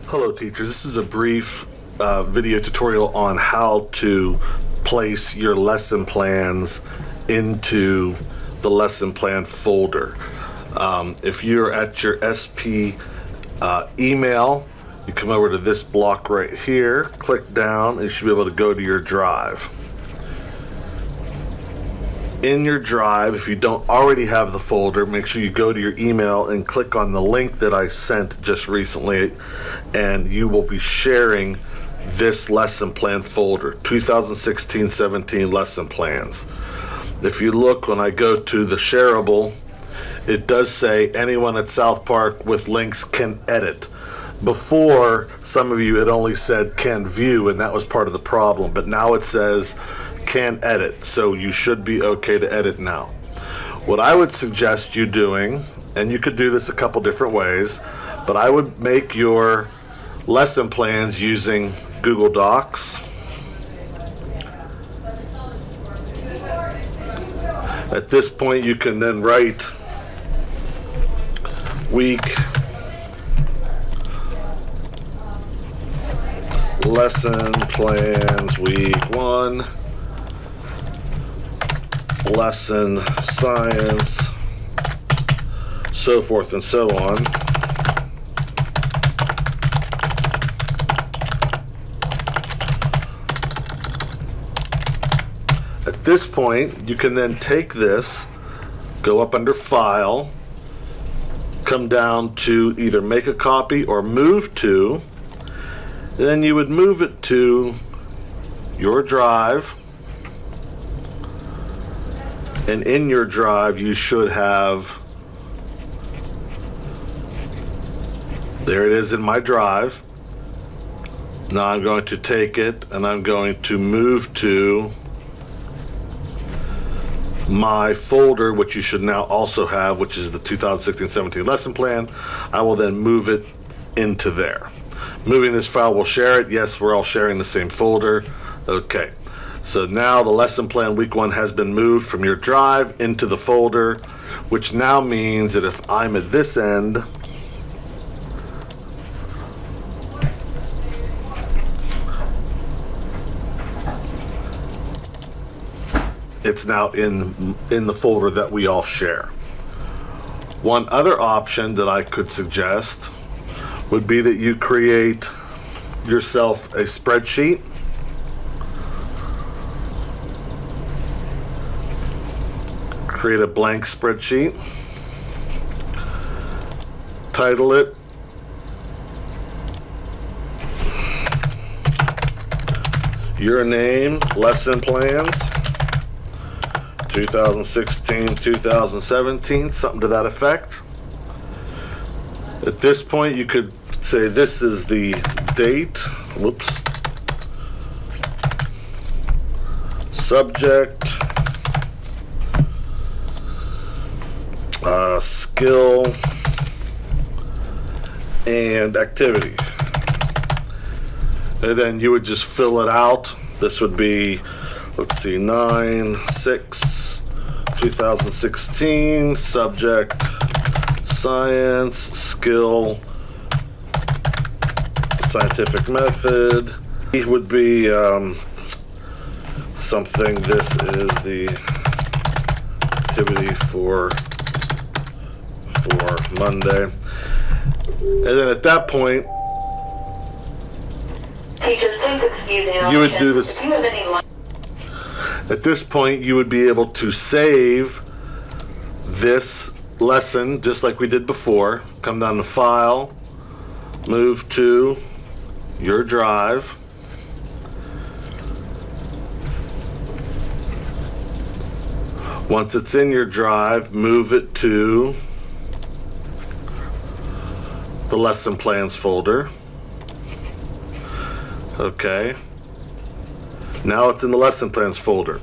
Hello teachers, this is a brief video tutorial on how to place your lesson plans into the lesson plan folder. If you're at your SP email, you come over to this block right here, click down, and you should be able to go to your drive. In your drive, if you don't already have the folder, make sure you go to your email and click on the link that I sent just recently, and you will be sharing this lesson plan folder, 2016-17 lesson plans. If you look, when I go to the shareable, it does say anyone at South Park with links can edit. Before, some of you had only said can view, and that was part of the problem, but now it says can edit, so you should be okay to edit now. What I would suggest you doing, and you could do this a couple different ways, but I would make your lesson plans using Google Docs. At this point you can then write week lesson plans week 1, lesson science, so forth and so on. At this point, you can then take this, go up under File, come down to either make a copy or move to, then you would move it to your drive. And in your drive, you should have, there it is in my drive. Now I'm going to take it and I'm going to move to my folder, which you should now also have, which is the 2016-17 lesson plan. I will then move it into there. Moving this file will share it. Yes, we're all sharing the same folder. Okay. So now the lesson plan week 1 has been moved from your drive into the folder, which now means that if I'm at this end, it's now in the folder that we all share. One other option that I could suggest would be that you create yourself a spreadsheet. Create a blank spreadsheet, title it your name lesson plans 2016-2017, something to that effect. At this point you could say this is the date, whoops, subject, skill, and activity. And then you would just fill it out. This would be, let's see, 9/6/2016, subject, science, skill, scientific method. It would be something, this is the activity for Monday. And then at that point, you would do this. At this point, you would be able to save this lesson just like we did before. Come down to File, move to your drive. Once it's in your drive, move it to the lesson plans folder. Okay. Now it's in the lesson plans folder.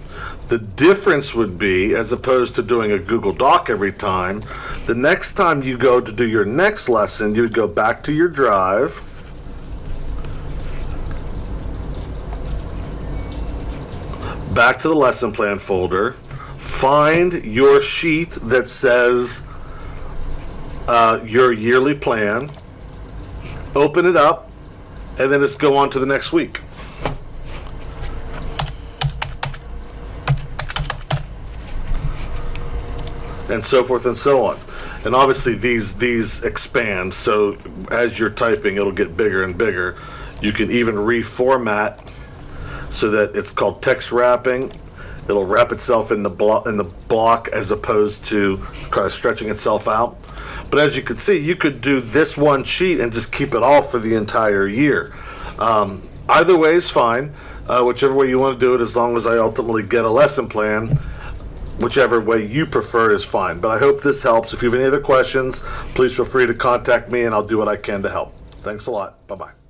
The difference would be, as opposed to doing a Google Doc every time, the next time you go to do your next lesson, you would go back to your drive, back to the lesson plan folder, find your sheet that says your yearly plan, open it up, and then just go on to the next week. And so forth and so on. And obviously these expand, so as you're typing it'll get bigger and bigger. You can even reformat so that it's called text wrapping. It'll wrap itself in the block as opposed to kind of stretching itself out. But as you can see, you could do this one sheet and just keep it off for the entire year. Either way is fine. Whichever way you want to do it, as long as I ultimately get a lesson plan, whichever way you prefer is fine. But I hope this helps. If you have any other questions, please feel free to contact me and I'll do what I can to help. Thanks a lot. Bye-bye.